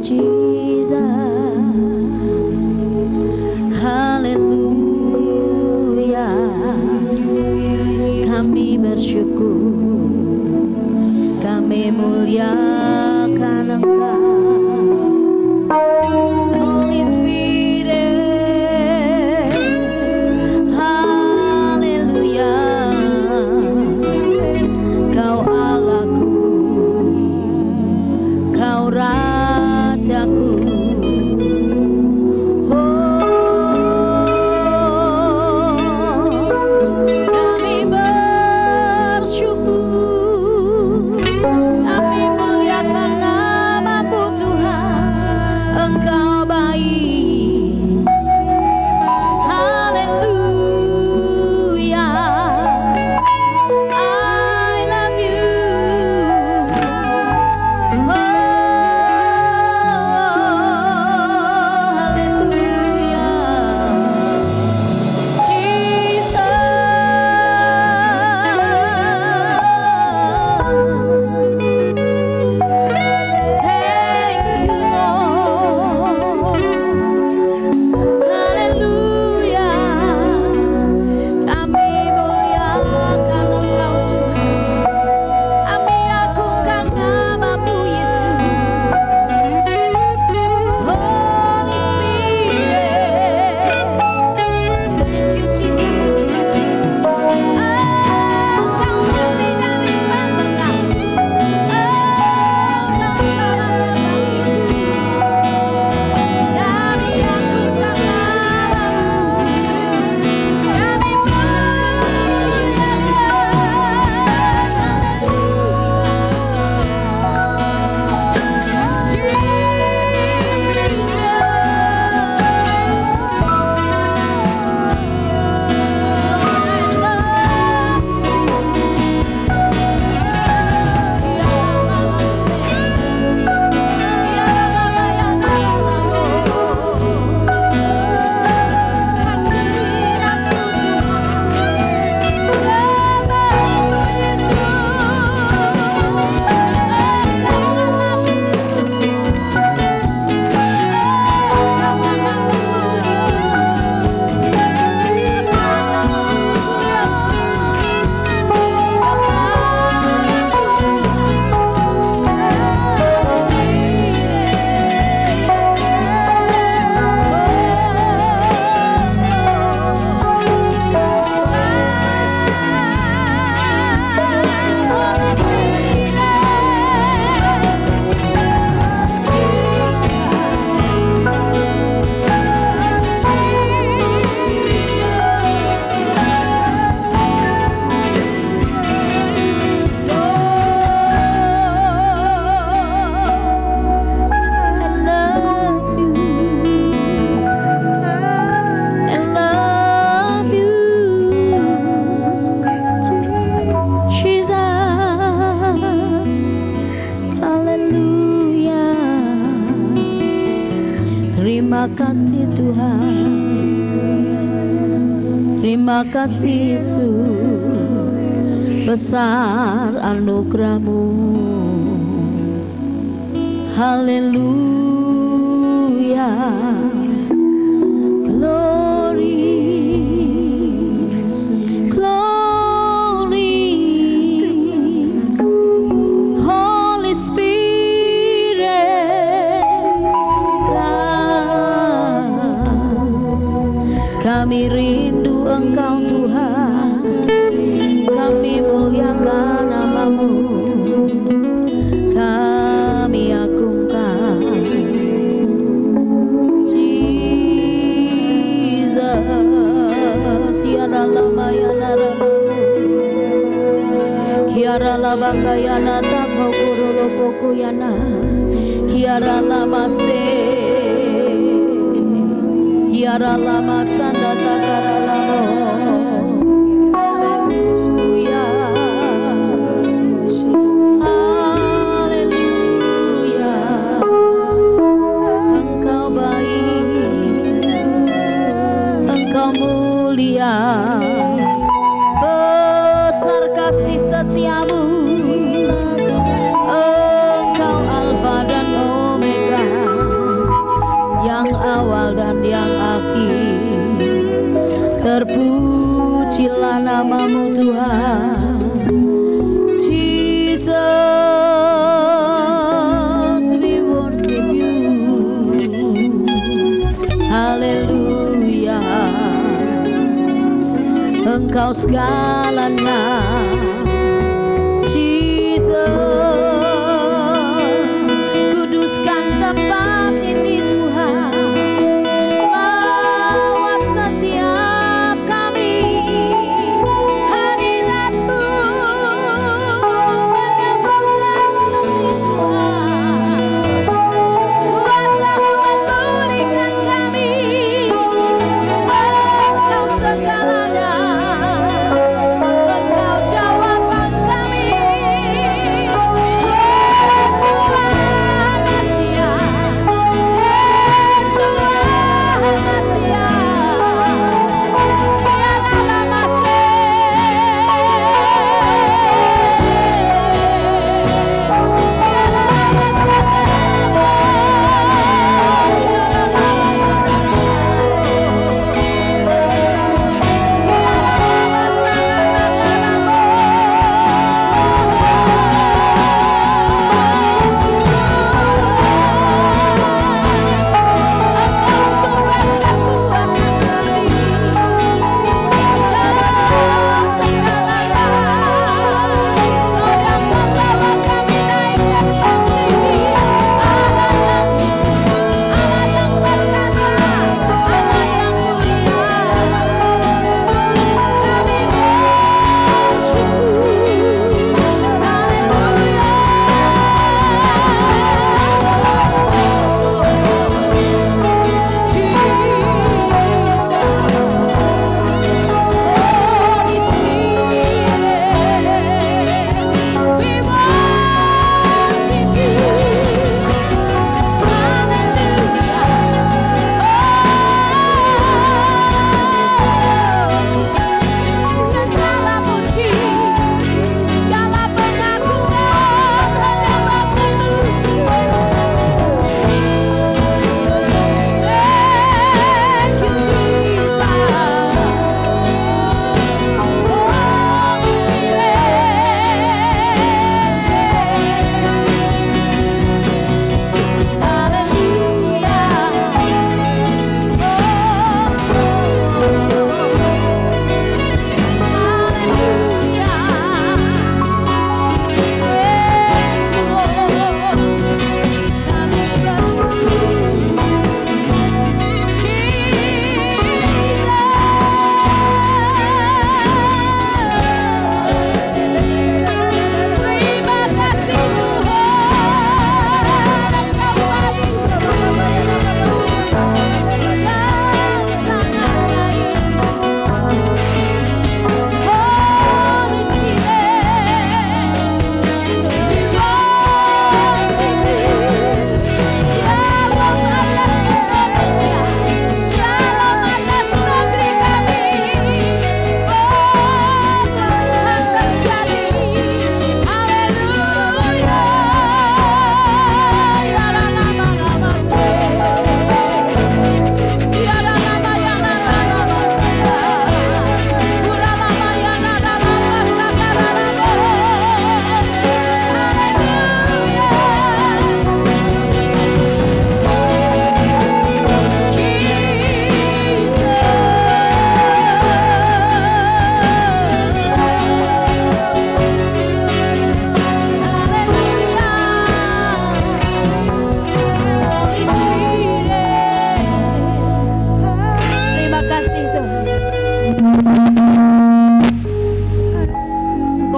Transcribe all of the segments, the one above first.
Jesus, haleluya. Kami bersyukur, kami muliakan Engkau. Holy Spirit, haleluya. Kau Allahku, Kau Rajaku. Terima kasih Tuhan, terima kasih Yesus, besar anugerah-Mu. Haleluya, glory, glory, Holy Spirit, kami rindu Engkau Tuhan, kami muliakan nama-Mu, kami agungkan Jesus. Kiara lama yana ramamu, kiara lama kayana tapokuru lopoku yana, kiara lama se, kiara lama sanda takara lamos. Haleluya, haleluya, Engkau baik, Engkau mulia, besar kasih setia-Mu, Engkau Alfa dan Omega. dan yang akhir. Terpujilah namamu Tuhan. Jesus, we worship you. Haleluya. Engkau segalanya. Tempat ini Tuhan, lawat setiap kami, hadirat-Mu menemukan kami Tuhan, kuasa-Mu memulihkan kami, Engkau segalanya, Engkau jawaban kami,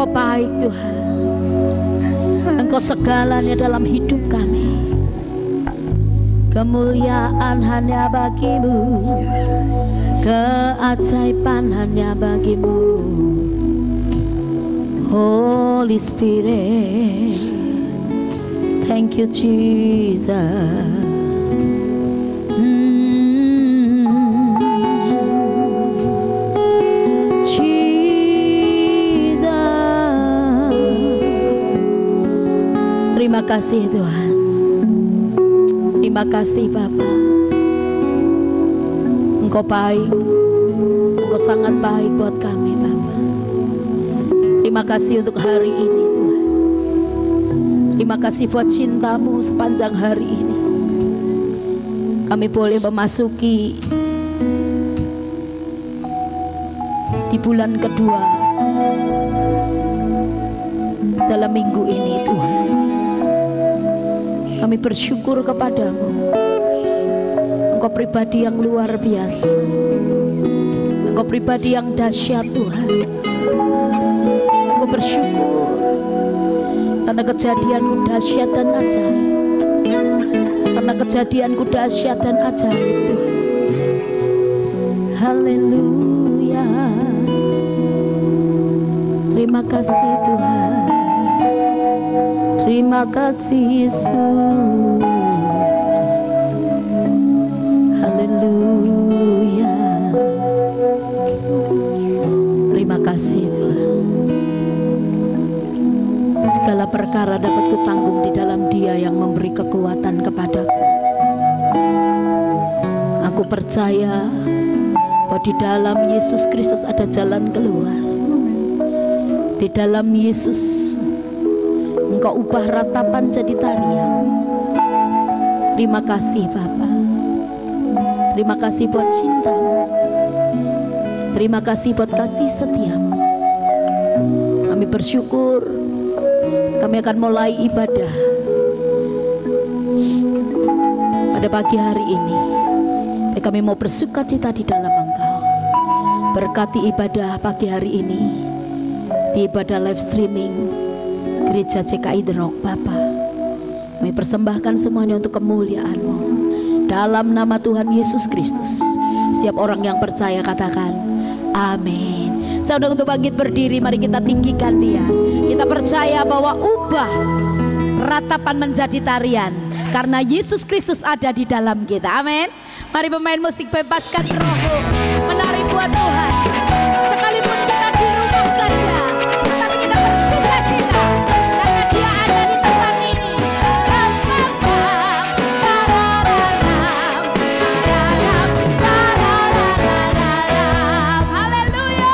baik Tuhan. Engkau segalanya dalam hidup kami. Kemuliaan hanya bagimu, keajaiban hanya bagimu, Holy Spirit. Thank you Jesus. Terima kasih Tuhan. Terima kasih Bapa. Engkau baik, Engkau sangat baik buat kami Bapa. Terima kasih untuk hari ini Tuhan. Terima kasih buat cintamu sepanjang hari ini. Kami boleh memasuki di bulan kedua dalam minggu ini Tuhan. Kami bersyukur kepadamu. Engkau pribadi yang luar biasa. Engkau pribadi yang dahsyat Tuhan. Aku bersyukur karena kejadianmu dahsyat dan ajaib. Karena kejadianku dahsyat dan ajaib Tuhan. Haleluya. Terima kasih Tuhan. Terima kasih Yesus. Haleluya. Terima kasih Tuhan. Segala perkara dapat kutanggung di dalam Dia yang memberi kekuatan kepadaku. Aku percaya bahwa di dalam Yesus Kristus ada jalan keluar. Di dalam Yesus Engkau ubah ratapan jadi tarian. Terima kasih Bapa. Terima kasih buat cintamu. Terima kasih buat kasih setiamu. Kami bersyukur. Kami akan mulai ibadah pada pagi hari ini. Kami mau bersuka cita di dalam Engkau. Berkati ibadah pagi hari ini di ibadah live streaming Gereja CKI The Rock Bapa. Kami persembahkan semuanya untuk kemuliaan-Mu. Dalam nama Tuhan Yesus Kristus. Setiap orang yang percaya katakan amin. Saya untuk bangkit berdiri, mari kita tinggikan Dia. Kita percaya bahwa ubah ratapan menjadi tarian karena Yesus Kristus ada di dalam kita. Amin. Mari pemain musik bebaskan rohmu menari buat Tuhan. Sekalipun kita di rumah saja, tetapi kita bersuka cita karena Dia ada di tempat ini. Haleluya.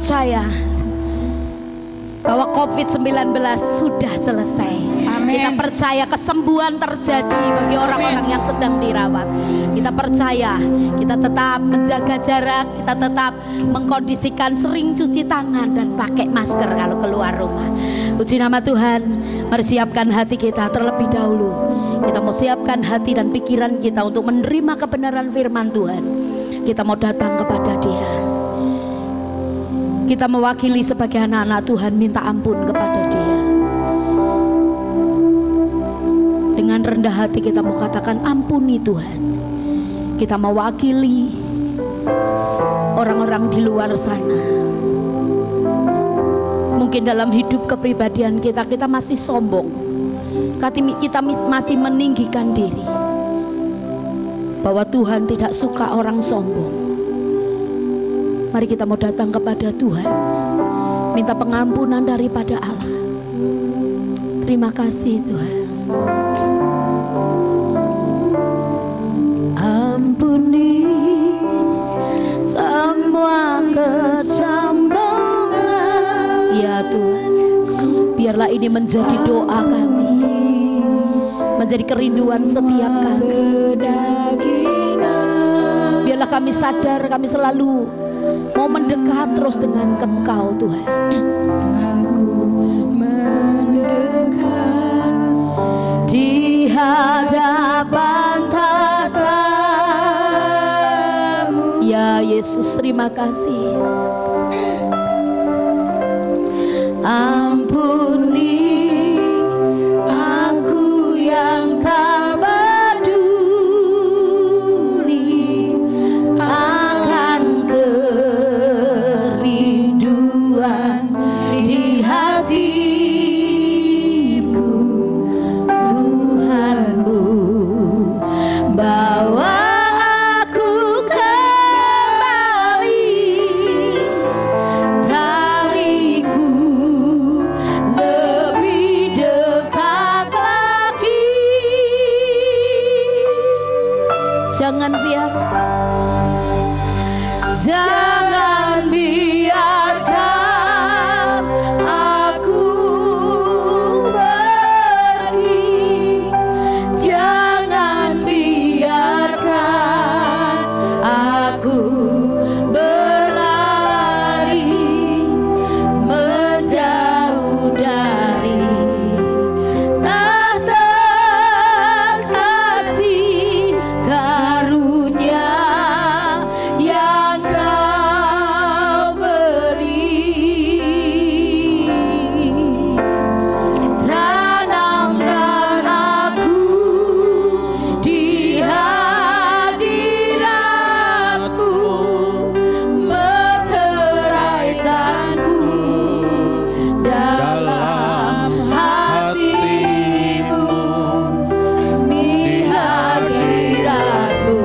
percaya bahwa COVID-19 sudah selesai. Amin. Kita percaya kesembuhan terjadi bagi orang-orang yang sedang dirawat. Kita percaya, kita tetap menjaga jarak, kita tetap mengkondisikan sering cuci tangan dan pakai masker kalau keluar rumah. Puji nama Tuhan. Mari siapkan hati kita terlebih dahulu. Kita mau siapkan hati dan pikiran kita untuk menerima kebenaran firman Tuhan. Kita mau datang kepada Dia. Kita mewakili sebagai anak-anak Tuhan, minta ampun kepada Dia. Dengan rendah hati kita mau katakan, ampuni Tuhan. Kita mewakili orang-orang di luar sana. Mungkin dalam hidup kepribadian kita masih sombong, kita masih meninggikan diri, bahwa Tuhan tidak suka orang sombong. Mari kita mau datang kepada Tuhan, minta pengampunan daripada Allah. Terima kasih Tuhan. Ampuni semua kesombongan. Ya Tuhan, biarlah ini menjadi doa kami, menjadi kerinduan setiap kami. Biarlah kami sadar, kami selalu mau mendekat terus dengan Engkau Tuhan. Aku mendekat di hadapan tahta-Mu. Ya Yesus, terima kasih. Ampuni aku yang tak peduli akan kerinduan di hatimu, Tuhanku. Bawa aku kembali, tariku lebih dekat lagi. Jangan biarkan aku pergi. Jangan biarkan aku berlari menjauh dari tahta kasih karunia yang Kau beri. Tanamkan aku di hadirat-Mu, meteraikanku dalam hati-Mu, di hadirat-Mu,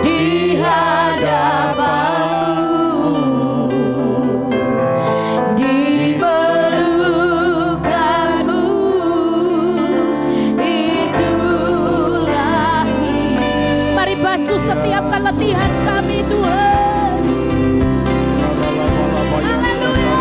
di hadapan-Mu, di pelukan-Mu, itulah hidup. Mari basuh setiap keletihan kami Tuhan. Haleluya. Haleluya.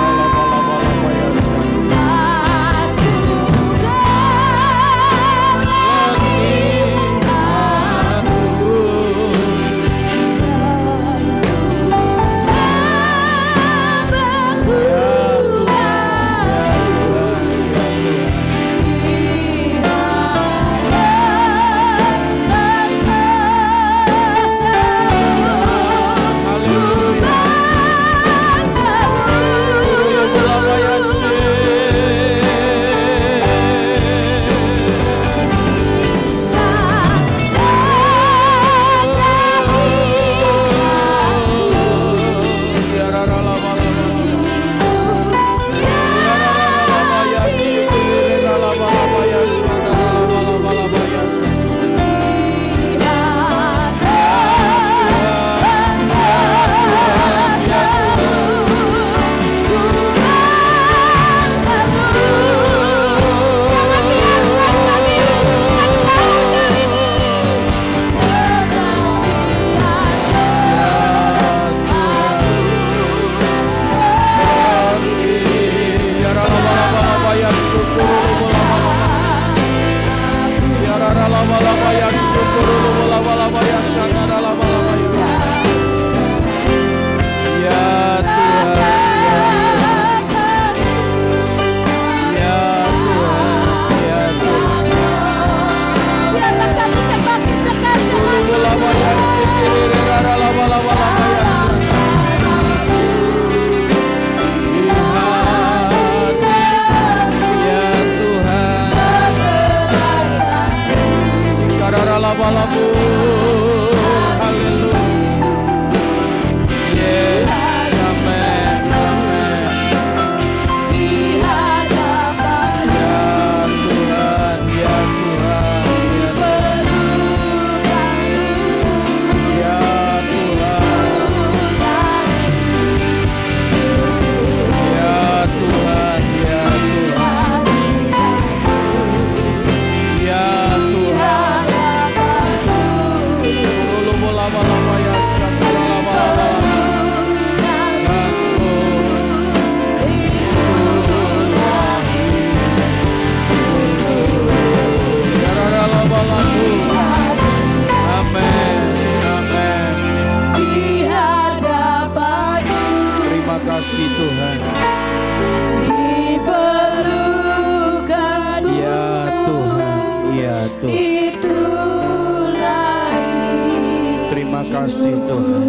kasih Tuhan.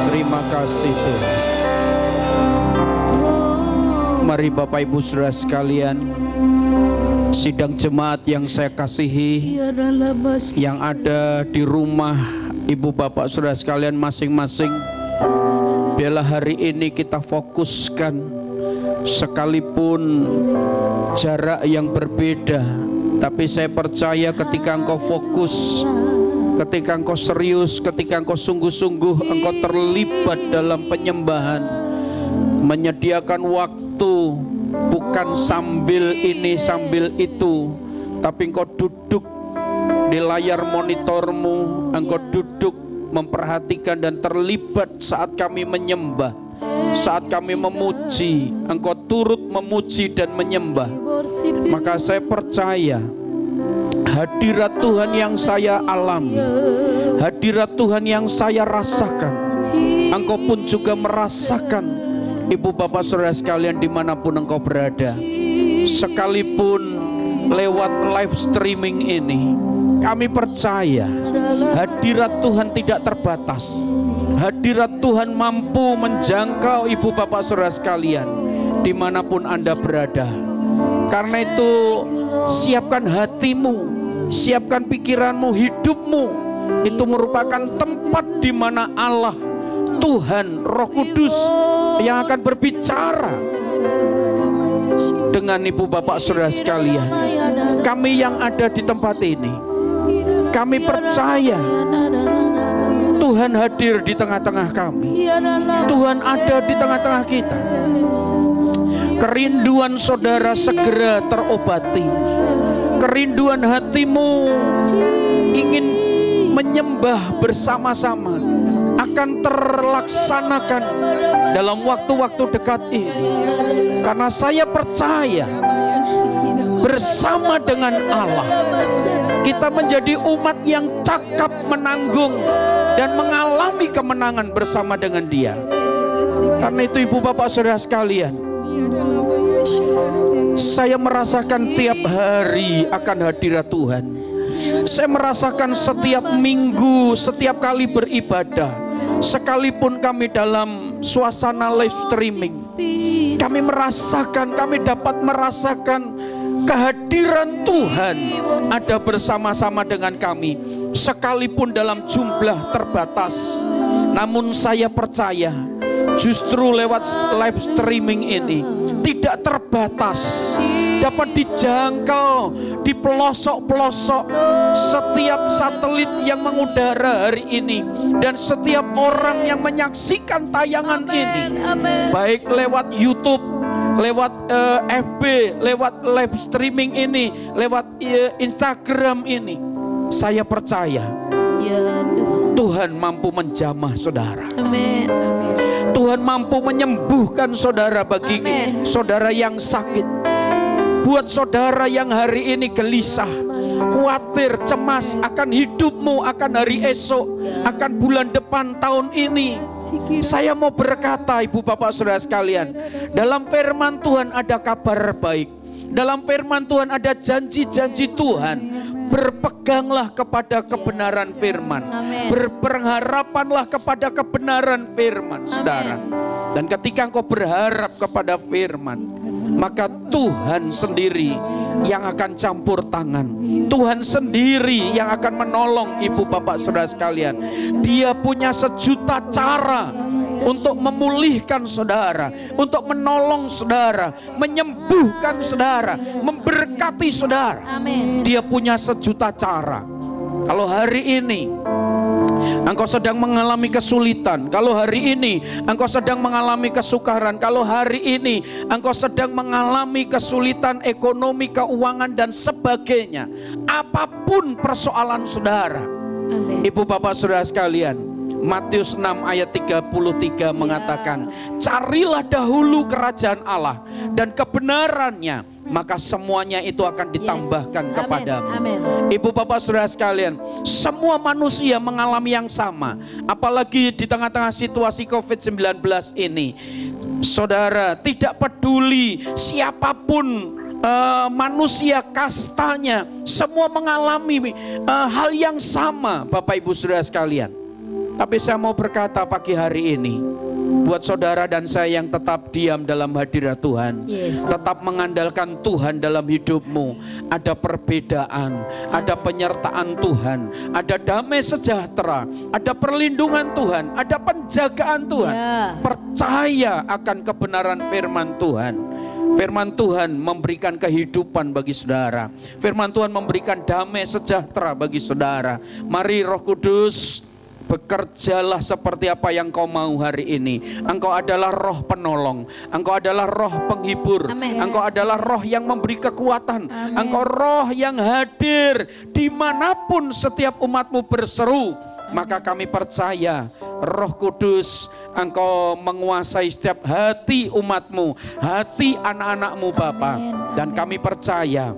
Terima kasih Tuhan. Mari Bapak Ibu Saudara sekalian, sidang jemaat yang saya kasihi, yang ada di rumah Ibu Bapak Saudara sekalian masing-masing, biarlah hari ini kita fokuskan, sekalipun jarak yang berbeda, tapi saya percaya ketika engkau fokus, ketika engkau serius, ketika engkau sungguh-sungguh, engkau terlibat dalam penyembahan, menyediakan waktu, bukan sambil ini sambil itu, tapi engkau duduk di layar monitormu, engkau duduk memperhatikan dan terlibat saat kami menyembah, saat kami memuji, engkau turut memuji dan menyembah. Maka saya percaya hadirat Tuhan yang saya alami, hadirat Tuhan yang saya rasakan, engkau pun juga merasakan. Ibu bapak saudara sekalian dimanapun engkau berada, sekalipun lewat live streaming ini, kami percaya hadirat Tuhan tidak terbatas. Hadirat Tuhan mampu menjangkau ibu bapak saudara sekalian dimanapun Anda berada. Karena itu siapkan hatimu, siapkan pikiranmu, hidupmu. Itu merupakan tempat di mana Allah, Tuhan, Roh Kudus yang akan berbicara dengan ibu bapak saudara sekalian. Kami yang ada di tempat ini, kami percaya Tuhan hadir di tengah-tengah kami. Tuhan ada di tengah-tengah kita. Kerinduan saudara segera terobati. Kerinduan hatimu ingin menyembah bersama-sama akan terlaksanakan dalam waktu-waktu dekat ini. Karena saya percaya bersama dengan Allah kita menjadi umat yang cakap menanggung dan mengalami kemenangan bersama dengan Dia. Karena itu ibu bapak saudara sekalian, saya merasakan tiap hari akan hadirat Tuhan. Saya merasakan setiap minggu, setiap kali beribadah, sekalipun kami dalam suasana live streaming, kami merasakan, kami dapat merasakan kehadiran Tuhan ada bersama-sama dengan kami, sekalipun dalam jumlah terbatas. Namun saya percaya justru lewat live streaming ini tidak terbatas, dapat dijangkau di pelosok-pelosok setiap satelit yang mengudara hari ini, dan setiap orang yang menyaksikan tayangan ini, baik lewat YouTube, lewat FB, lewat live streaming ini, lewat Instagram ini. Saya percaya Tuhan mampu menjamah saudara. Amin. Tuhan mampu menyembuhkan saudara bagi saudara yang sakit. Buat saudara yang hari ini gelisah, khawatir, cemas akan hidupmu, akan hari esok, akan bulan depan tahun ini. Saya mau berkata, ibu bapak saudara sekalian, dalam firman Tuhan ada kabar baik. Dalam firman Tuhan ada janji-janji Tuhan. Berpeganglah kepada kebenaran firman. Berpengharapanlah kepada kebenaran firman, saudara. Dan ketika engkau berharap kepada firman, maka Tuhan sendiri yang akan campur tangan. Tuhan sendiri yang akan menolong ibu bapak saudara sekalian. Dia punya sejuta cara untuk memulihkan saudara, untuk menolong saudara, menyembuhkan saudara, memberkati saudara. Dia punya sejuta cara. Kalau hari ini engkau sedang mengalami kesulitan, kalau hari ini engkau sedang mengalami kesukaran, kalau hari ini engkau sedang mengalami kesulitan ekonomi, keuangan dan sebagainya, apapun persoalan saudara, ibu bapak saudara sekalian, Matius 6 ayat 33 mengatakan, carilah dahulu kerajaan Allah dan kebenarannya, maka semuanya itu akan ditambahkan kepadamu. Ibu bapak saudara sekalian, semua manusia mengalami yang sama, apalagi di tengah-tengah situasi COVID-19 ini. Saudara, tidak peduli siapapun manusia kastanya, semua mengalami hal yang sama, bapak ibu saudara sekalian. Tapi saya mau berkata pagi hari ini, buat saudara dan saya yang tetap diam dalam hadirat Tuhan, tetap mengandalkan Tuhan dalam hidupmu, ada perbedaan, ada penyertaan Tuhan, ada damai sejahtera, ada perlindungan Tuhan, ada penjagaan Tuhan. Percaya akan kebenaran firman Tuhan. Firman Tuhan memberikan kehidupan bagi saudara. Firman Tuhan memberikan damai sejahtera bagi saudara. Mari Roh Kudus, bekerjalah seperti apa yang kau mau hari ini. Engkau adalah roh penolong, engkau adalah roh penghibur, engkau adalah roh yang memberi kekuatan, engkau roh yang hadir dimanapun setiap umatmu berseru. Maka kami percaya Roh Kudus, engkau menguasai setiap hati umatmu, hati anak-anakmu Bapa. Dan kami percaya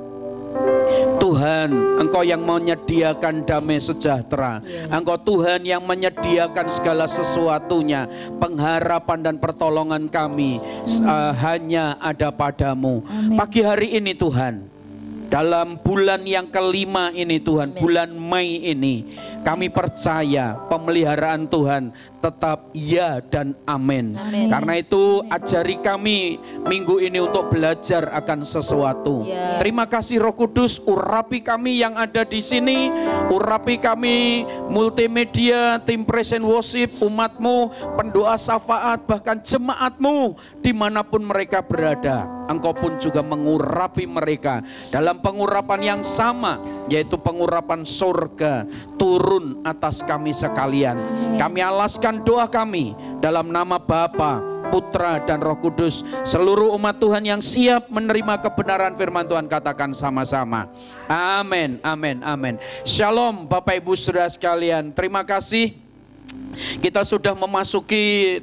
Tuhan, engkau yang menyediakan damai sejahtera, engkau Tuhan yang menyediakan segala sesuatunya. Pengharapan dan pertolongan kami hanya ada padamu. Pagi hari ini Tuhan, dalam bulan yang kelima ini Tuhan, bulan Mei ini, kami percaya pemeliharaan Tuhan tetap ya dan amin. Karena itu ajari kami minggu ini untuk belajar akan sesuatu. Terima kasih Roh Kudus, urapi kami yang ada di sini, urapi kami multimedia, tim praise and worship, umatmu, pendoa syafaat, bahkan jemaatmu dimanapun mereka berada. Engkau pun juga mengurapi mereka dalam pengurapan yang sama, yaitu pengurapan surga turun atas kami sekalian. Kami alaskan doa kami dalam nama Bapa, Putra dan Roh Kudus. Seluruh umat Tuhan yang siap menerima kebenaran firman Tuhan katakan sama-sama amin, amin, amin. Shalom Bapak Ibu Saudara sekalian, terima kasih. Kita sudah memasuki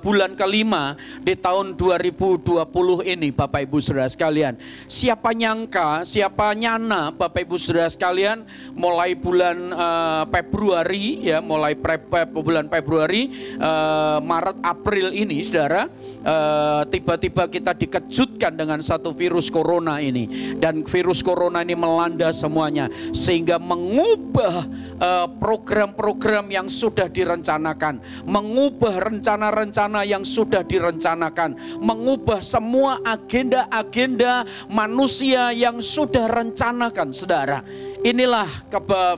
bulan kelima di tahun 2020 ini Bapak Ibu Saudara sekalian. Siapa nyangka, siapa nyana Bapak Ibu Saudara sekalian, mulai bulan Februari ya, mulai bulan Februari, Maret, April ini saudara, tiba-tiba kita dikejutkan dengan satu virus corona ini. Dan virus corona ini melanda semuanya, sehingga mengubah program-program yang sudah direncanakan, mengubah rencana-rencana yang sudah direncanakan, mengubah semua agenda-agenda manusia yang sudah rencanakan, saudara. Inilah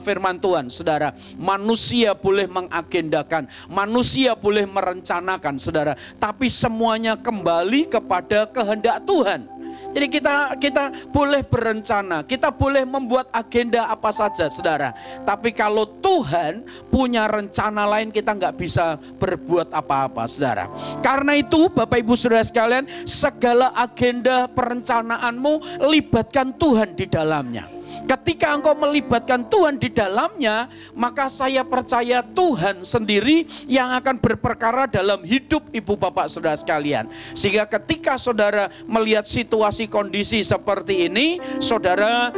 firman Tuhan, saudara. Manusia boleh mengagendakan, manusia boleh merencanakan, saudara, tapi semuanya kembali kepada kehendak Tuhan. Jadi kita boleh berencana, kita boleh membuat agenda apa saja, saudara. Tapi kalau Tuhan punya rencana lain, kita nggak bisa berbuat apa-apa, saudara. Karena itu, Bapak Ibu Saudara sekalian, segala agenda perencanaanmu libatkan Tuhan di dalamnya. Ketika engkau melibatkan Tuhan di dalamnya, maka saya percaya Tuhan sendiri yang akan berperkara dalam hidup ibu bapak saudara sekalian. Sehingga ketika saudara melihat situasi kondisi seperti ini, saudara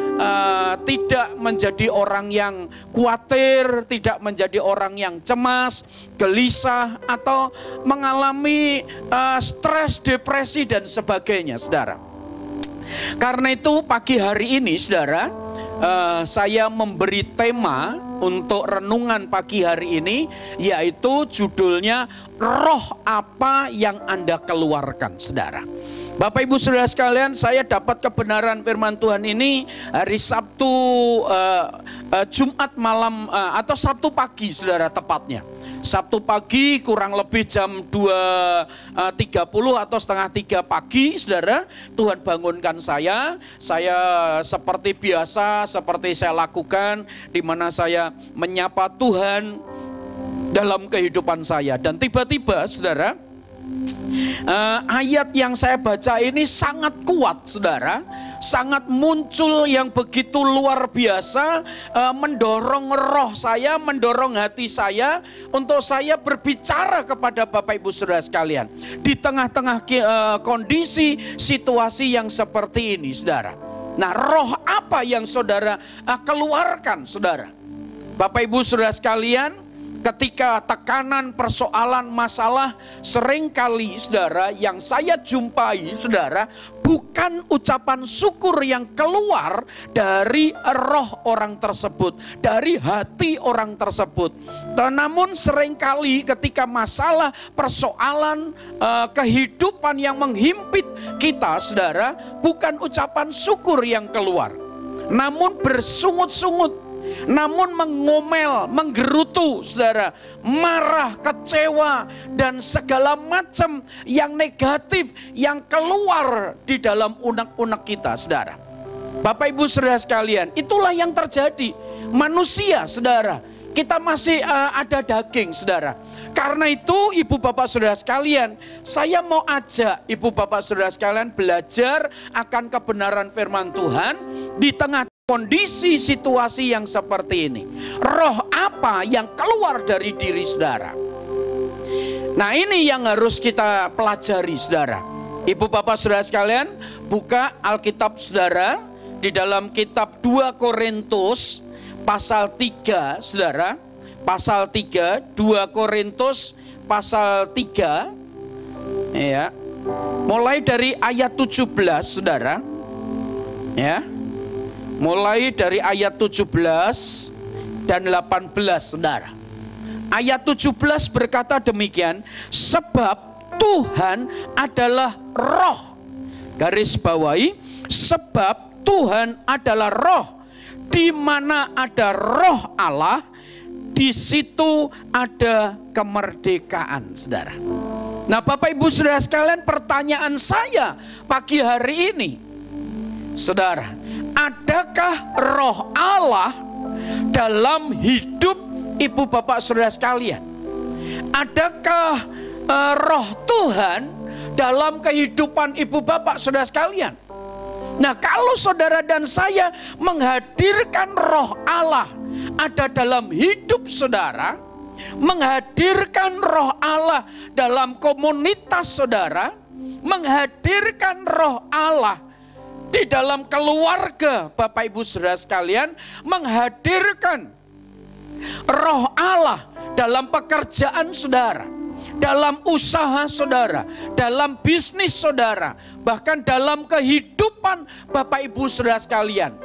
tidak menjadi orang yang khawatir, tidak menjadi orang yang cemas, gelisah, atau mengalami stres, depresi, dan sebagainya, saudara. Karena itu pagi hari ini, saudara, saya memberi tema untuk renungan pagi hari ini, yaitu judulnya roh apa yang Anda keluarkan, saudara. Bapak Ibu Saudara sekalian, saya dapat kebenaran firman Tuhan ini hari Sabtu, Jumat malam, atau Sabtu pagi, saudara, tepatnya. Sabtu pagi kurang lebih jam 2.30 atau setengah 3 pagi, saudara, Tuhan bangunkan saya seperti biasa, seperti saya lakukan, di mana saya menyapa Tuhan dalam kehidupan saya. Dan tiba-tiba, saudara, ayat yang saya baca ini sangat kuat, saudara, sangat muncul yang begitu luar biasa, mendorong roh saya, mendorong hati saya untuk saya berbicara kepada Bapak Ibu Saudara sekalian di tengah-tengah kondisi situasi yang seperti ini, saudara. Nah, roh apa yang saudara keluarkan, saudara? Bapak Ibu Saudara sekalian, ketika tekanan, persoalan, masalah, seringkali, saudara, yang saya jumpai, saudara, bukan ucapan syukur yang keluar dari roh orang tersebut, dari hati orang tersebut. Namun seringkali ketika masalah, persoalan, kehidupan yang menghimpit kita, saudara, bukan ucapan syukur yang keluar, namun bersungut-sungut, namun mengomel, menggerutu, saudara, marah, kecewa, dan segala macam yang negatif yang keluar di dalam unek-unek kita, saudara. Bapak Ibu Saudara sekalian, itulah yang terjadi. Manusia, saudara, kita masih ada daging, saudara. Karena itu, ibu bapak saudara sekalian, saya mau ajak ibu bapak saudara sekalian belajar akan kebenaran firman Tuhan di tengah kondisi situasi yang seperti ini. Roh apa yang keluar dari diri saudara? Nah, ini yang harus kita pelajari, saudara. Ibu bapak saudara sekalian, buka Alkitab saudara di dalam kitab 2 Korintus pasal 3, saudara. Pasal 3, 2 Korintus pasal 3, ya. Mulai dari ayat 17, saudara. Ya. Mulai dari ayat 17 dan 18, saudara. Ayat 17 berkata demikian, sebab Tuhan adalah roh. Garis bawahi, sebab Tuhan adalah roh. Di mana ada roh Allah, di situ ada kemerdekaan, saudara. Nah, Bapak Ibu Saudara sekalian, pertanyaan saya pagi hari ini, saudara, adakah roh Allah dalam hidup ibu bapak saudara sekalian? Adakah roh Tuhan dalam kehidupan ibu bapak saudara sekalian? Nah, kalau saudara dan saya menghadirkan roh Allah ada dalam hidup saudara, menghadirkan roh Allah dalam komunitas saudara, menghadirkan roh Allah di dalam keluarga Bapak Ibu Saudara sekalian, menghadirkan roh Allah dalam pekerjaan saudara, dalam usaha saudara, dalam bisnis saudara, bahkan dalam kehidupan Bapak Ibu Saudara sekalian.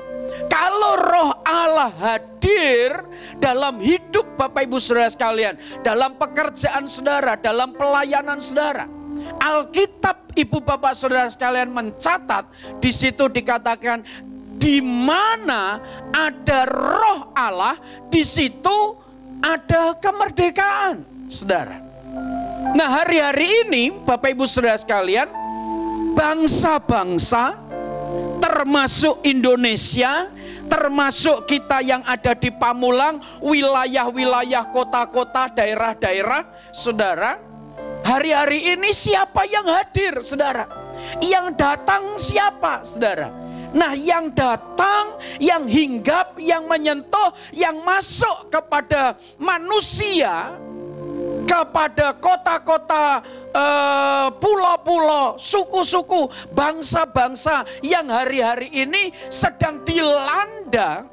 Kalau roh Allah hadir dalam hidup Bapak Ibu Saudara sekalian, dalam pekerjaan saudara, dalam pelayanan saudara, Alkitab ibu bapak saudara sekalian mencatat, di situ dikatakan di mana ada roh Allah, di situ ada kemerdekaan, saudara. Nah, hari-hari ini Bapak Ibu Saudara sekalian, bangsa-bangsa termasuk Indonesia, termasuk kita yang ada di Pamulang, wilayah-wilayah, kota-kota, daerah-daerah, saudara, hari-hari ini siapa yang hadir, saudara? Yang datang siapa, saudara? Nah, yang datang, yang hinggap, yang menyentuh, yang masuk kepada manusia, kepada kota-kota, pulau-pulau, suku-suku, bangsa-bangsa yang hari-hari ini sedang dilanda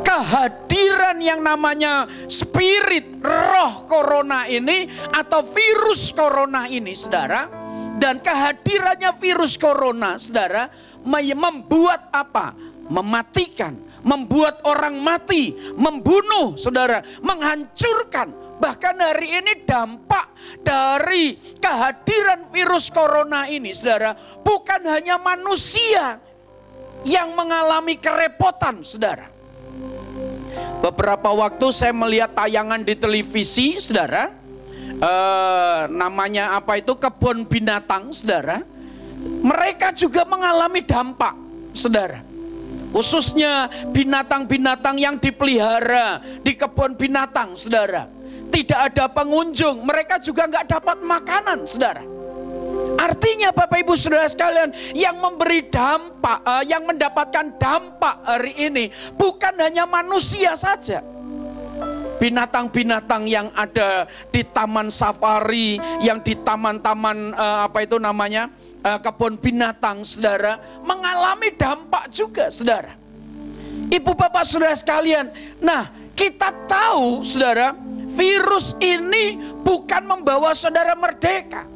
kehadiran yang namanya spirit roh corona ini atau virus corona ini, saudara. Dan kehadirannya virus corona, saudara, membuat apa? Mematikan, membuat orang mati, membunuh, saudara, menghancurkan. Bahkan hari ini dampak dari kehadiran virus corona ini, saudara, bukan hanya manusia yang mengalami kerepotan, saudara. Beberapa waktu saya melihat tayangan di televisi, saudara, namanya apa itu, kebun binatang, saudara. Mereka juga mengalami dampak, saudara. Khususnya binatang-binatang yang dipelihara di kebun binatang, saudara. Tidak ada pengunjung, mereka juga nggak dapat makanan, saudara. Artinya Bapak Ibu Saudara sekalian, yang memberi dampak, yang mendapatkan dampak hari ini bukan hanya manusia saja. Binatang-binatang yang ada di taman safari, yang di taman-taman kebun binatang, saudara, mengalami dampak juga, saudara. Ibu bapak saudara sekalian, nah kita tahu, saudara, virus ini bukan membawa saudara merdeka.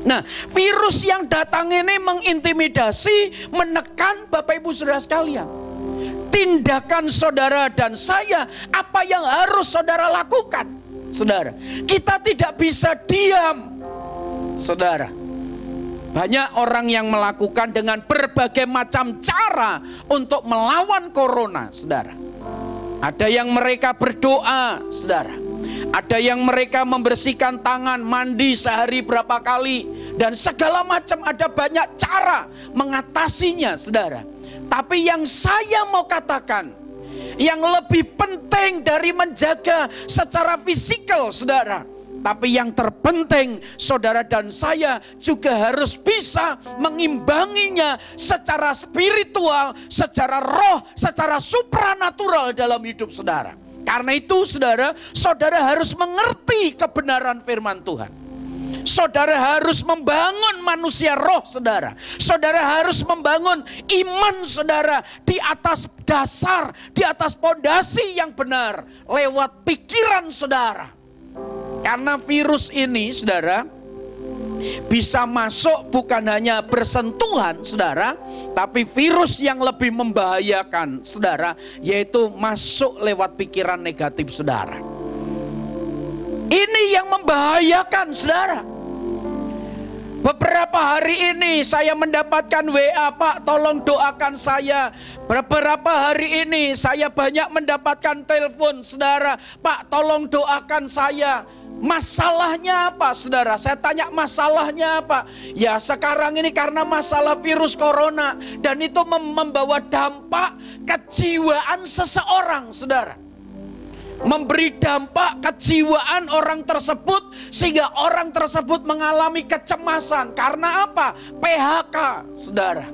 Nah, virus yang datang ini mengintimidasi, menekan Bapak Ibu Saudara sekalian. Tindakan saudara dan saya, apa yang harus saudara lakukan, saudara? Kita tidak bisa diam, saudara. Banyak orang yang melakukan dengan berbagai macam cara untuk melawan corona, saudara. Ada yang mereka berdoa, saudara. Ada yang mereka membersihkan tangan, mandi sehari berapa kali, dan segala macam, ada banyak cara mengatasinya, saudara. Tapi yang saya mau katakan, yang lebih penting dari menjaga secara fisikal, saudara, tapi yang terpenting, saudara dan saya juga harus bisa mengimbanginya secara spiritual, secara roh, secara supranatural dalam hidup saudara. Karena itu, saudara, saudara harus mengerti kebenaran firman Tuhan. Saudara harus membangun manusia roh, saudara. Saudara harus membangun iman saudara di atas dasar, di atas pondasi yang benar, lewat pikiran saudara. Karena virus ini, saudara, bisa masuk bukan hanya bersentuhan, saudara, tapi virus yang lebih membahayakan, saudara, yaitu masuk lewat pikiran negatif saudara. Ini yang membahayakan, saudara. Beberapa hari ini saya mendapatkan WA, Pak tolong doakan saya. Beberapa hari ini saya banyak mendapatkan telepon, saudara, Pak tolong doakan saya. Masalahnya apa, saudara? Saya tanya masalahnya apa? Ya sekarang ini karena masalah virus corona, dan itu membawa dampak kejiwaan seseorang, saudara. Memberi dampak kejiwaan orang tersebut, sehingga orang tersebut mengalami kecemasan. Karena apa? PHK, saudara.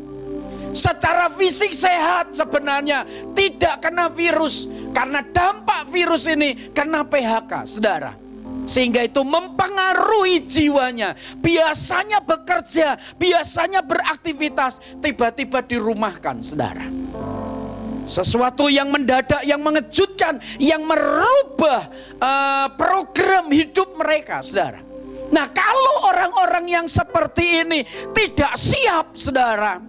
Secara fisik sehat sebenarnya, tidak kena virus. Karena dampak virus ini kena PHK, saudara. Sehingga itu mempengaruhi jiwanya. Biasanya bekerja, biasanya beraktivitas, tiba-tiba dirumahkan, saudara. Sesuatu yang mendadak, yang mengejutkan, yang merubah program hidup mereka, saudara. Nah, kalau orang-orang yang seperti ini tidak siap, saudara,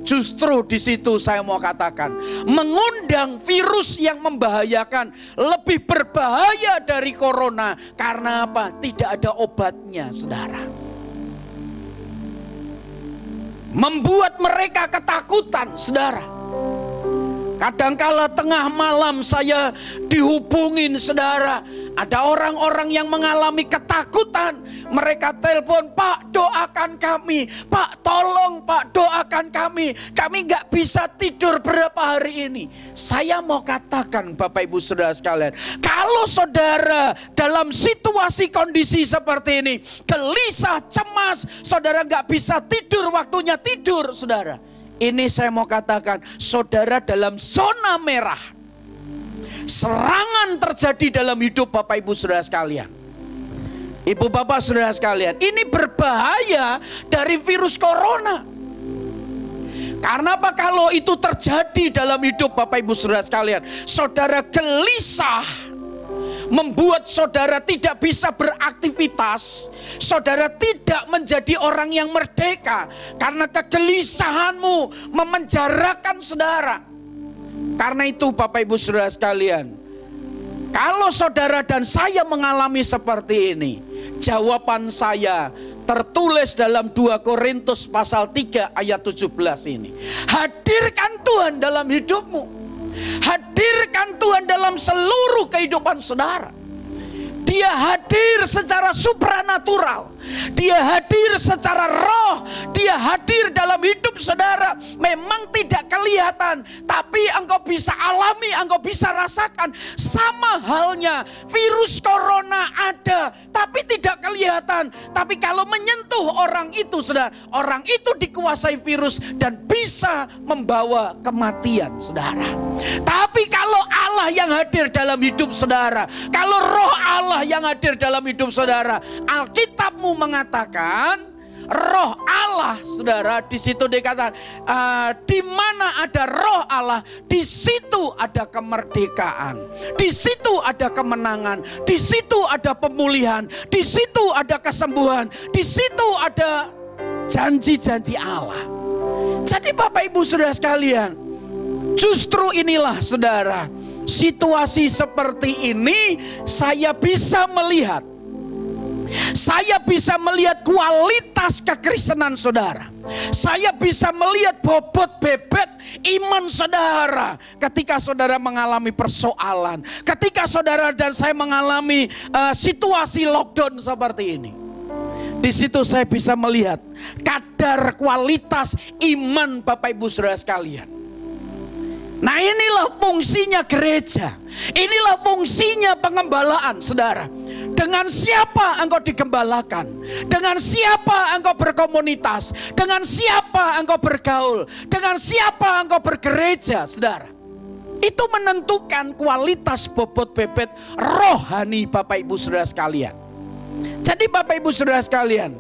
justru di situ saya mau katakan, mengundang virus yang membahayakan, lebih berbahaya dari corona. Karena apa? Tidak ada obatnya, saudara. Membuat mereka ketakutan, saudara. Kadangkala tengah malam saya dihubungin, saudara. Ada orang-orang yang mengalami ketakutan. Mereka telepon, Pak doakan kami. Pak tolong, Pak doakan kami. Kami nggak bisa tidur berapa hari ini. Saya mau katakan Bapak Ibu Saudara sekalian, kalau saudara dalam situasi kondisi seperti ini, gelisah, cemas, saudara nggak bisa tidur waktunya tidur, saudara. ini saya mau katakan, saudara dalam zona merah. Serangan terjadi dalam hidup Bapak Ibu Saudara sekalian. Ibu Bapak Saudara sekalian, ini berbahaya dari virus corona. Karena apa? Kalau itu terjadi dalam hidup Bapak Ibu Saudara sekalian, saudara gelisah, membuat saudara tidak bisa beraktivitas, saudara tidak menjadi orang yang merdeka, karena kegelisahanmu memenjarakan saudara. Karena itu Bapak Ibu Saudara sekalian, kalau saudara dan saya mengalami seperti ini, jawaban saya tertulis dalam 2 Korintus pasal 3 ayat 17 ini. Hadirkan Tuhan dalam hidupmu. Hadirkan Tuhan dalam seluruh kehidupan saudara. Dia hadir secara supranatural. Dia hadir secara roh. Dia hadir dalam hidup saudara. Memang tidak kelihatan, tapi engkau bisa alami, engkau bisa rasakan. Sama halnya virus corona ada, tapi tidak kelihatan. Tapi kalau menyentuh orang itu, saudara, orang itu dikuasai virus dan bisa membawa kematian, saudara. Tapi kalau Allah yang hadir dalam hidup saudara, kalau roh Allah yang hadir dalam hidup saudara, Alkitabmu mengatakan roh Allah, saudara, di situ dikatakan di mana ada roh Allah, di situ ada kemerdekaan, di situ ada kemenangan, di situ ada pemulihan, di situ ada kesembuhan, di situ ada janji-janji Allah. Jadi Bapak Ibu Saudara sekalian, justru inilah saudara, situasi seperti ini saya bisa melihat. Saya bisa melihat kualitas kekristenan saudara. Saya bisa melihat bobot bebet iman saudara ketika saudara mengalami persoalan, ketika saudara dan saya mengalami situasi lockdown seperti ini. Di situ saya bisa melihat kadar kualitas iman Bapak Ibu Saudara sekalian. Nah, inilah fungsinya gereja. Inilah fungsinya pengembalaan, saudara. Dengan siapa engkau digembalakan? Dengan siapa engkau berkomunitas? Dengan siapa engkau bergaul? Dengan siapa engkau bergereja, saudara? Itu menentukan kualitas bobot bebet rohani Bapak Ibu Saudara sekalian. Jadi Bapak Ibu Saudara sekalian,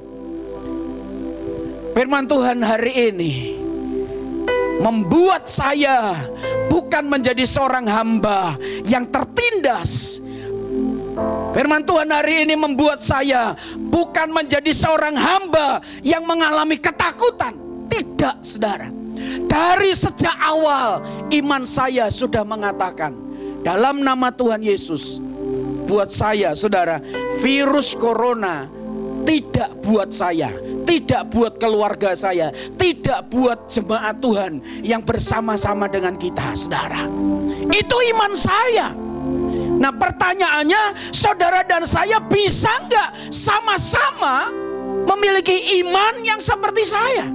firman Tuhan hari ini membuat saya bukan menjadi seorang hamba yang tertindas. Firman Tuhan hari ini membuat saya bukan menjadi seorang hamba yang mengalami ketakutan. Tidak, saudara. Dari sejak awal iman saya sudah mengatakan, dalam nama Tuhan Yesus, buat saya, saudara, virus corona tidak buat saya, tidak buat keluarga saya, tidak buat jemaat Tuhan yang bersama-sama dengan kita, saudara. Itu iman saya. Nah, pertanyaannya, saudara dan saya bisa nggak sama-sama memiliki iman yang seperti saya?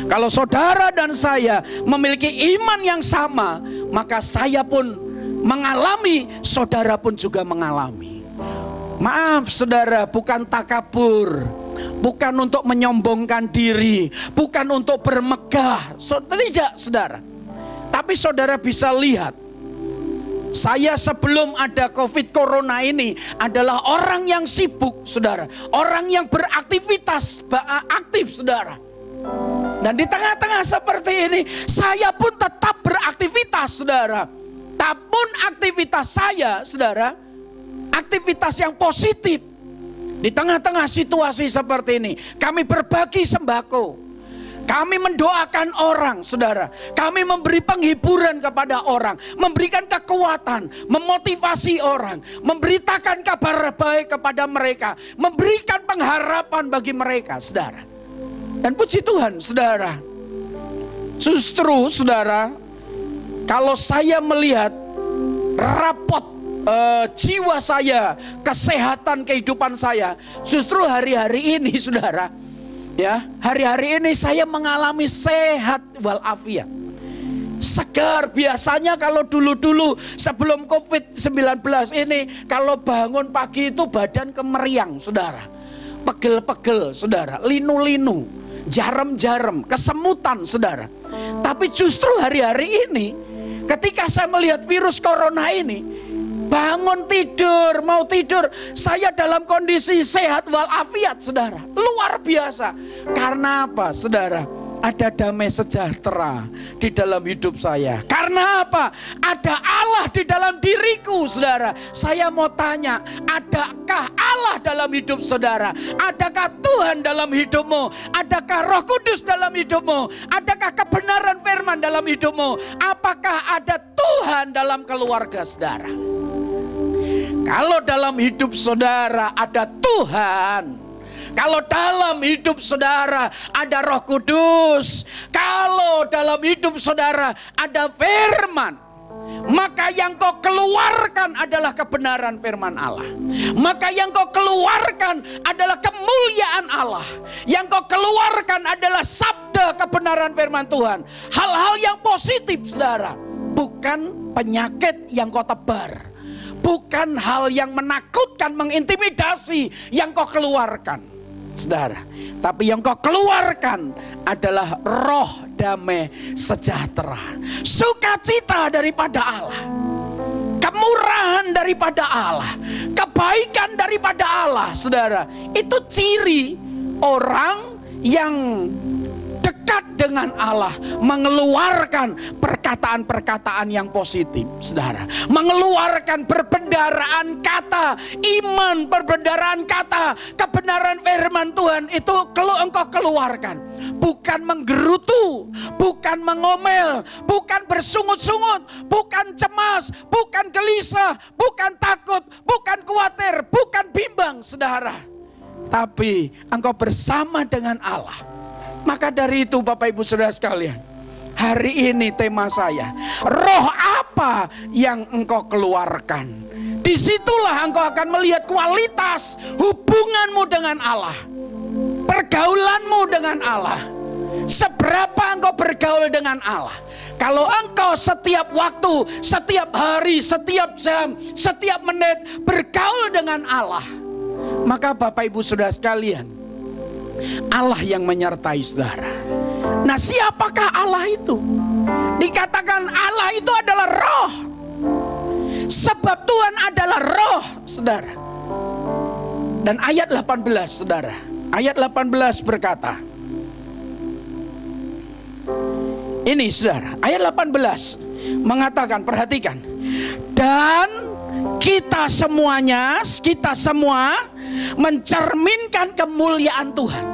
Kalau saudara dan saya memiliki iman yang sama, maka saya pun mengalami, saudara pun juga mengalami. Maaf saudara, bukan takabur, bukan untuk menyombongkan diri, bukan untuk bermegah, tidak saudara. Tapi saudara bisa lihat, saya sebelum ada COVID corona ini adalah orang yang sibuk, saudara. Orang yang beraktivitas aktif, saudara. Dan di tengah-tengah seperti ini, saya pun tetap beraktivitas, saudara. Tapi aktivitas saya, saudara, aktivitas yang positif. Di tengah-tengah situasi seperti ini, kami berbagi sembako. Kami mendoakan orang, saudara. Kami memberi penghiburan kepada orang, memberikan kekuatan, memotivasi orang, memberitakan kabar baik kepada mereka, memberikan pengharapan bagi mereka, saudara. Dan puji Tuhan, saudara, justru saudara, kalau saya melihat rapot jiwa saya, kesehatan kehidupan saya, justru hari-hari ini, saudara, ya, hari-hari ini saya mengalami sehat walafiat, segar. Biasanya kalau dulu-dulu sebelum COVID-19 ini, kalau bangun pagi itu badan kemeriang, saudara, pegel-pegel, saudara, linu-linu, jarum-jarum, kesemutan, saudara. Tapi justru hari-hari ini, ketika saya melihat virus corona ini, bangun tidur, mau tidur, saya dalam kondisi sehat walafiat, saudara. Luar biasa. Karena apa, saudara? Ada damai sejahtera di dalam hidup saya. Karena apa? Ada Allah di dalam diriku, saudara. Saya mau tanya, adakah Allah dalam hidup saudara? Adakah Tuhan dalam hidupmu? Adakah Roh Kudus dalam hidupmu? Adakah kebenaran firman dalam hidupmu? Apakah ada Tuhan dalam keluarga saudara? Kalau dalam hidup saudara ada Tuhan, kalau dalam hidup saudara ada Roh Kudus, kalau dalam hidup saudara ada firman, maka yang kau keluarkan adalah kebenaran firman Allah. Maka yang kau keluarkan adalah kemuliaan Allah. Yang kau keluarkan adalah sabda kebenaran firman Tuhan. Hal-hal yang positif, saudara. Bukan penyakit yang kau tebar. Bukan hal yang menakutkan, mengintimidasi yang kau keluarkan, saudara. Tapi yang kau keluarkan adalah roh damai sejahtera, sukacita daripada Allah, kemurahan daripada Allah, kebaikan daripada Allah, saudara. Itu ciri orang yang dekat dengan Allah, mengeluarkan perkataan-perkataan yang positif, saudara. Mengeluarkan perbendaharaan kata iman, perbendaharaan kata kebenaran firman Tuhan. Itu engkau keluarkan. Bukan menggerutu, bukan mengomel, bukan bersungut-sungut, bukan cemas, bukan gelisah, bukan takut, bukan khawatir, bukan bimbang, saudara. Tapi engkau bersama dengan Allah. Maka dari itu Bapak Ibu Saudara sekalian, hari ini tema saya, roh apa yang engkau keluarkan? Disitulah engkau akan melihat kualitas hubunganmu dengan Allah, pergaulanmu dengan Allah. Seberapa engkau bergaul dengan Allah. Kalau engkau setiap waktu, setiap hari, setiap jam, setiap menit bergaul dengan Allah, maka Bapak Ibu Saudara sekalian, Allah yang menyertai saudara. Nah, siapakah Allah itu? Dikatakan Allah itu adalah roh. Sebab Tuhan adalah roh, saudara. Dan ayat 18, saudara. Ayat 18 berkata, ini saudara, ayat 18 mengatakan, perhatikan. Dan kita semuanya, kita semua mencerminkan kemuliaan Tuhan.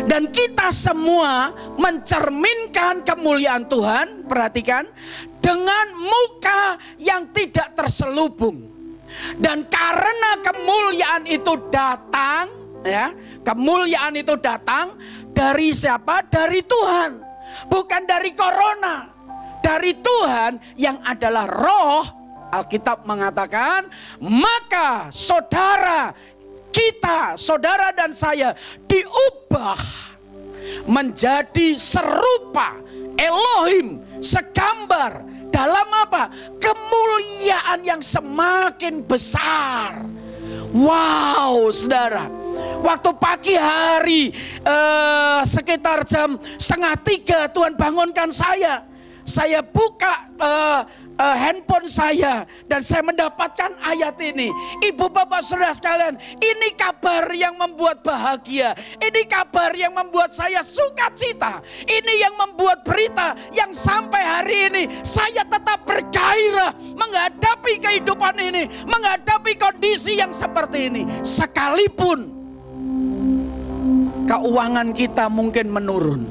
Dan kita semua mencerminkan kemuliaan Tuhan, perhatikan, dengan muka yang tidak terselubung. Dan karena kemuliaan itu datang, ya, kemuliaan itu datang dari siapa? Dari Tuhan, bukan dari corona. Dari Tuhan yang adalah roh. Alkitab mengatakan, maka saudara kita, saudara dan saya diubah menjadi serupa Elohim, segambar dalam apa? Kemuliaan yang semakin besar. Wow, saudara. Waktu pagi hari sekitar jam 2:30 Tuhan bangunkan saya. Saya buka handphone saya dan saya mendapatkan ayat ini. Ibu bapak saudara sekalian, ini kabar yang membuat bahagia. Ini kabar yang membuat saya sukacita. Ini yang membuat berita yang sampai hari ini saya tetap bergairah menghadapi kehidupan ini, menghadapi kondisi yang seperti ini. Sekalipun keuangan kita mungkin menurun,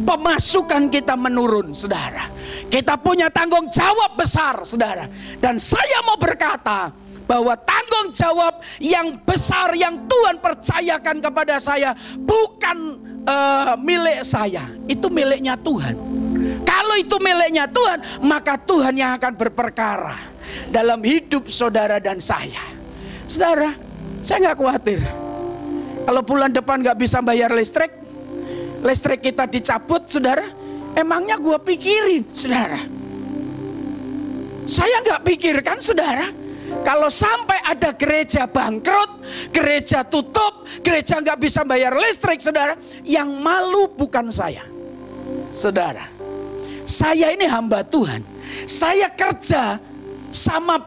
pemasukan kita menurun, saudara. Kita punya tanggung jawab besar, saudara. Dan saya mau berkata bahwa tanggung jawab yang besar yang Tuhan percayakan kepada saya bukan milik saya, itu miliknya Tuhan. Kalau itu miliknya Tuhan, maka Tuhan yang akan berperkara dalam hidup saudara dan saya. Saudara, saya nggak khawatir kalau bulan depan nggak bisa bayar listrik. Listrik kita dicabut, saudara. Emangnya gua pikirin, saudara? Saya nggak pikirkan, saudara. Kalau sampai ada gereja bangkrut, gereja tutup, gereja nggak bisa bayar listrik, saudara, yang malu bukan saya. Saudara, saya ini hamba Tuhan. Saya kerja sama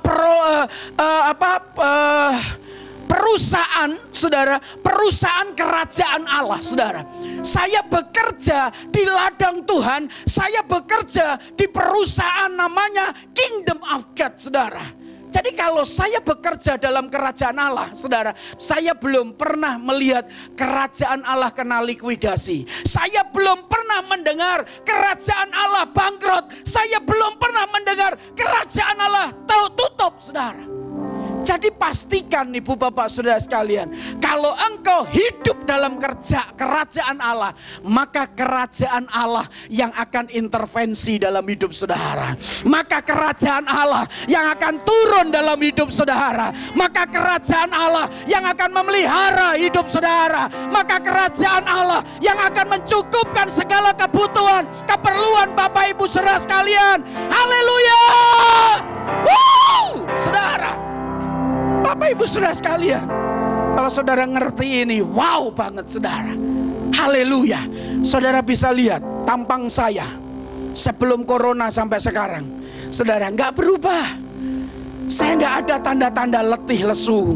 perusahaan, saudara, perusahaan kerajaan Allah, saudara. Saya bekerja di ladang Tuhan, saya bekerja di perusahaan namanya Kingdom of God, saudara. Jadi kalau saya bekerja dalam kerajaan Allah, saudara, saya belum pernah melihat kerajaan Allah kena likuidasi. Saya belum pernah mendengar kerajaan Allah bangkrut. Saya belum pernah mendengar kerajaan Allah tutup, saudara. Jadi pastikan ibu bapak saudara sekalian, kalau engkau hidup dalam kerajaan Allah, maka kerajaan Allah yang akan intervensi dalam hidup saudara. Maka kerajaan Allah yang akan turun dalam hidup saudara. Maka kerajaan Allah yang akan memelihara hidup saudara. Maka kerajaan Allah yang akan mencukupkan segala kebutuhan, keperluan bapak ibu saudara sekalian. Haleluya. Saudara, Bapak ibu saudara sekalian, kalau saudara ngerti ini, wow banget saudara. Haleluya. Saudara bisa lihat tampang saya sebelum corona sampai sekarang, saudara, nggak berubah. Saya nggak ada tanda-tanda letih lesu.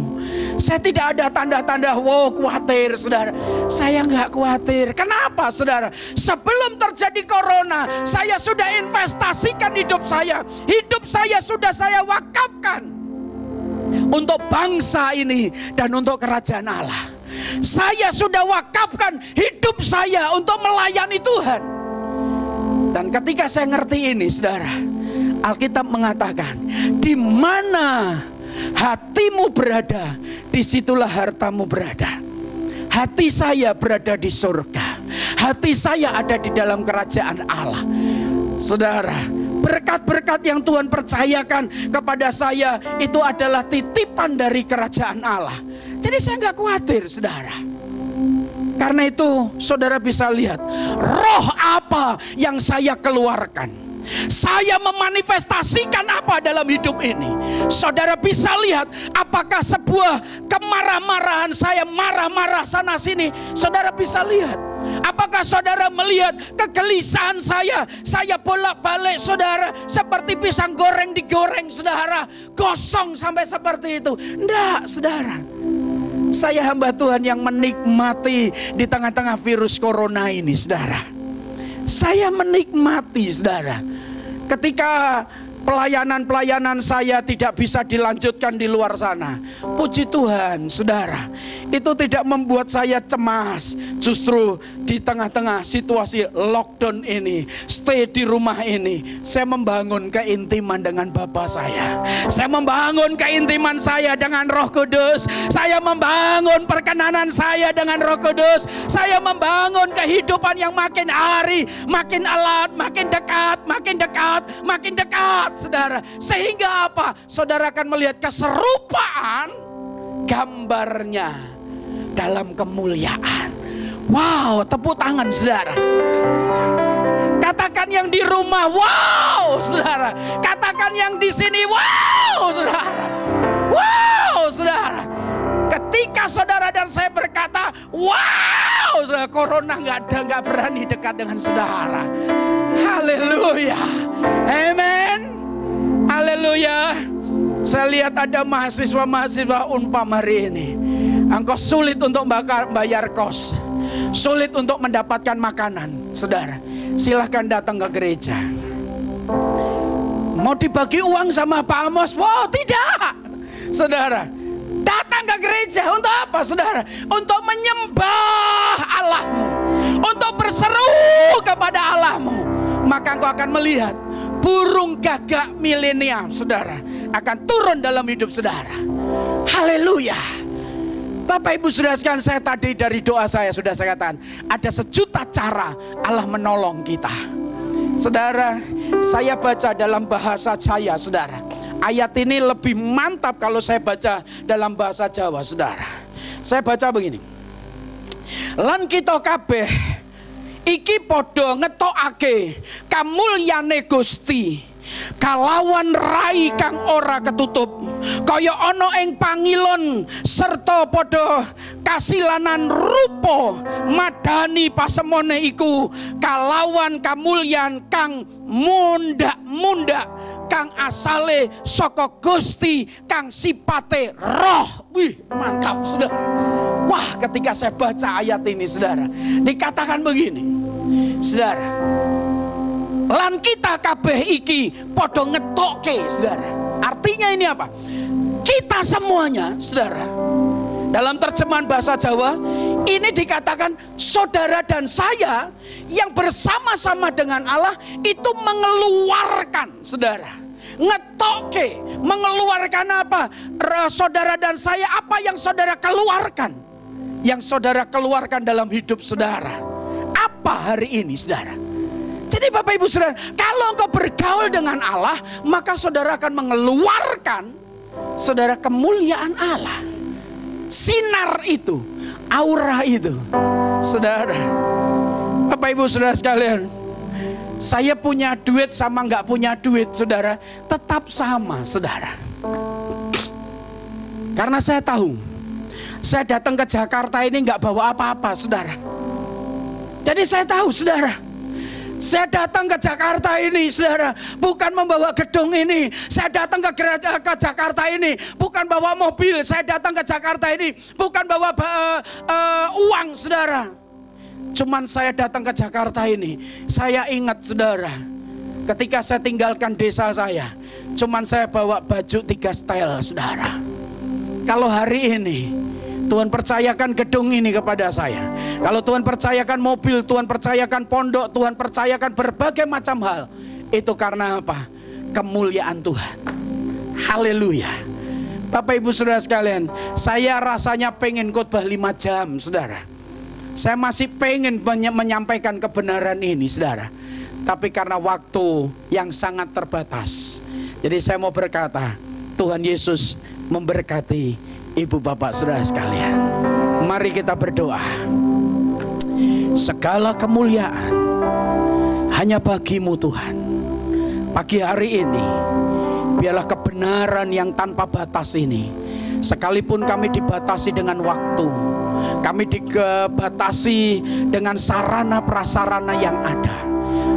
Saya tidak ada tanda-tanda wow khawatir, saudara. Saya nggak khawatir. Kenapa, saudara? Sebelum terjadi corona, saya sudah investasikan hidup saya. Hidup saya sudah saya wakafkan untuk bangsa ini dan untuk kerajaan Allah. Saya sudah wakafkan hidup saya untuk melayani Tuhan. Dan ketika saya ngerti ini, saudara, Alkitab mengatakan, di mana hatimu berada, disitulah hartamu berada. Hati saya berada di surga. Hati saya ada di dalam kerajaan Allah. Saudara, berkat-berkat yang Tuhan percayakan kepada saya itu adalah titipan dari kerajaan Allah. Jadi saya nggak khawatir, saudara. Karena itu saudara bisa lihat roh apa yang saya keluarkan. Saya memanifestasikan apa dalam hidup ini. Saudara bisa lihat apakah sebuah kemarah-marahan saya marah-marah sana sini. Saudara bisa lihat. Apakah saudara melihat kegelisahan saya bolak-balik, saudara, seperti pisang goreng digoreng, saudara, gosong sampai seperti itu. Enggak, saudara. Saya hamba Tuhan yang menikmati di tengah-tengah virus corona ini, saudara. Saya menikmati, saudara. Ketika pelayanan-pelayanan saya tidak bisa dilanjutkan di luar sana, puji Tuhan, saudara, itu tidak membuat saya cemas. Justru di tengah-tengah situasi lockdown ini, stay di rumah ini, saya membangun keintiman dengan Bapa saya. Saya membangun keintiman saya dengan Roh Kudus. Saya membangun perkenanan saya dengan Roh Kudus. Saya membangun kehidupan yang makin hari makin alat, makin dekat, makin dekat, makin dekat, saudara. Sehingga apa? Saudara akan melihat keserupaan gambarnya dalam kemuliaan. Wow, tepuk tangan, saudara. Katakan yang di rumah, wow, saudara. Katakan yang di sini, wow, saudara. Wow, saudara. Ketika saudara dan saya berkata, wow, saudara, corona nggak berani dekat dengan saudara. Haleluya, amen. Haleluya. Saya lihat ada mahasiswa-mahasiswa Unpam hari ini. Engkau sulit untuk bayar kos, sulit untuk mendapatkan makanan. Saudara, silahkan datang ke gereja. Mau dibagi uang sama Pak Amos? Wow, tidak. Saudara, datang ke gereja untuk apa, saudara? Untuk menyembah Allahmu, untuk berseru kepada Allahmu. Maka engkau akan melihat burung gagak milenial, saudara, akan turun dalam hidup saudara. Haleluya. Bapak ibu saudara sekalian, saya tadi dari doa saya sudah saya katakan, ada 1.000.000 cara Allah menolong kita. Saudara, saya baca dalam bahasa saya, saudara. Ayat ini lebih mantap kalau saya baca dalam bahasa Jawa, saudara. Saya baca begini. Lan kita kabeh iki podo ngetokake kamulyane Gusti kalawan rai kang ora ketutup, kaya ana ing pangilon serta padha kasilanan rupa madani pasemone iku, kalawan kamulyan kang mundak-mundak kang asale saka Gusti kang sipate roh. Wih, mantap saudara. Wah, ketika saya baca ayat ini saudara, dikatakan begini saudara, lan kita kabeh iki padha ngetokke saudara. Artinya ini apa? Kita semuanya saudara, dalam terjemahan bahasa Jawa ini dikatakan saudara dan saya yang bersama-sama dengan Allah itu mengeluarkan saudara, ngetokke, mengeluarkan apa? Saudara dan saya, apa yang saudara keluarkan? Yang saudara keluarkan dalam hidup saudara apa hari ini saudara? Jadi Bapak Ibu Saudara, kalau engkau bergaul dengan Allah, maka saudara akan mengeluarkan saudara kemuliaan Allah. Sinar itu, aura itu saudara. Bapak Ibu Saudara sekalian, saya punya duit sama nggak punya duit saudara tetap sama saudara. Karena saya tahu, saya datang ke Jakarta ini nggak bawa apa-apa saudara. Jadi saya tahu saudara, saya datang ke Jakarta ini saudara bukan membawa gedung ini. Saya datang ke Jakarta ini bukan bawa mobil. Saya datang ke Jakarta ini bukan bawa uang saudara. Cuman saya datang ke Jakarta ini, saya ingat saudara, ketika saya tinggalkan desa saya, cuman saya bawa baju 3 style saudara. Kalau hari ini Tuhan percayakan gedung ini kepada saya, kalau Tuhan percayakan mobil, Tuhan percayakan pondok, Tuhan percayakan berbagai macam hal, itu karena apa? Kemuliaan Tuhan. Haleluya. Bapak Ibu Saudara sekalian, saya rasanya pengen khotbah 5 jam saudara. Saya masih pengen menyampaikan kebenaran ini saudara, tapi karena waktu yang sangat terbatas, jadi saya mau berkata, Tuhan Yesus memberkati ibu bapak saudara sekalian. Mari kita berdoa. Segala kemuliaan hanya bagimu Tuhan. Pagi hari ini biarlah kebenaran yang tanpa batas ini, sekalipun kami dibatasi dengan waktu, kami dibatasi dengan sarana prasarana yang ada,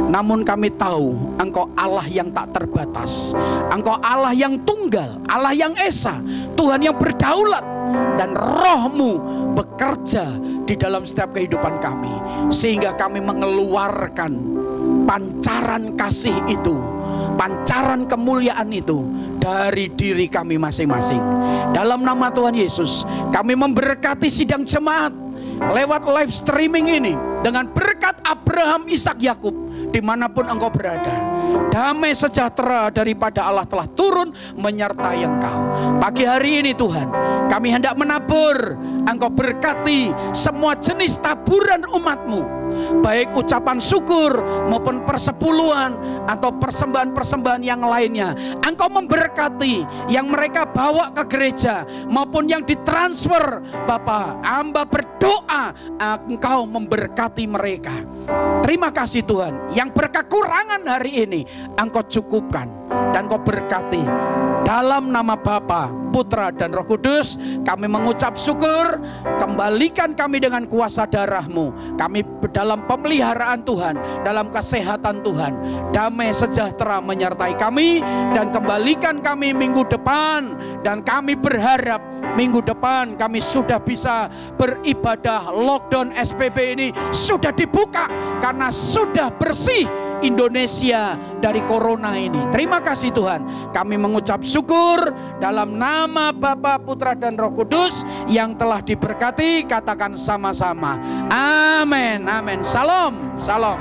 namun kami tahu Engkau Allah yang tak terbatas, Engkau Allah yang tunggal, Allah yang esa, Tuhan yang berdaulat, dan Roh-Mu bekerja di dalam setiap kehidupan kami, sehingga kami mengeluarkan pancaran kasih itu, pancaran kemuliaan itu dari diri kami masing-masing. Dalam nama Tuhan Yesus, kami memberkati sidang jemaat lewat live streaming ini dengan berkat Abraham, Ishak, Yakub, dimanapun engkau berada. Damai sejahtera daripada Allah telah turun menyertai engkau. Pagi hari ini Tuhan, kami hendak menabur, engkau berkati semua jenis taburan umat-Mu, baik ucapan syukur maupun persepuluhan atau persembahan-persembahan yang lainnya. Engkau memberkati yang mereka bawa ke gereja maupun yang ditransfer. Bapa, hamba berdoa Engkau memberkati mereka. Terima kasih Tuhan, yang berkekurangan hari ini Engkau cukupkan dan Engkau berkati. Dalam nama Bapa, Putra, dan Roh Kudus, kami mengucap syukur. Kembalikan kami dengan kuasa darah-Mu. Kami dalam pemeliharaan Tuhan, dalam kesehatan Tuhan. Damai sejahtera menyertai kami, dan kembalikan kami minggu depan. Dan kami berharap minggu depan kami sudah bisa beribadah. Lockdown SPB ini sudah dibuka karena sudah bersih Indonesia dari corona ini. Terima kasih Tuhan. Kami mengucap syukur dalam nama Bapa, Putra, dan Roh Kudus yang telah diberkati. Katakan sama-sama. Amin. Amin. Salam. Salam.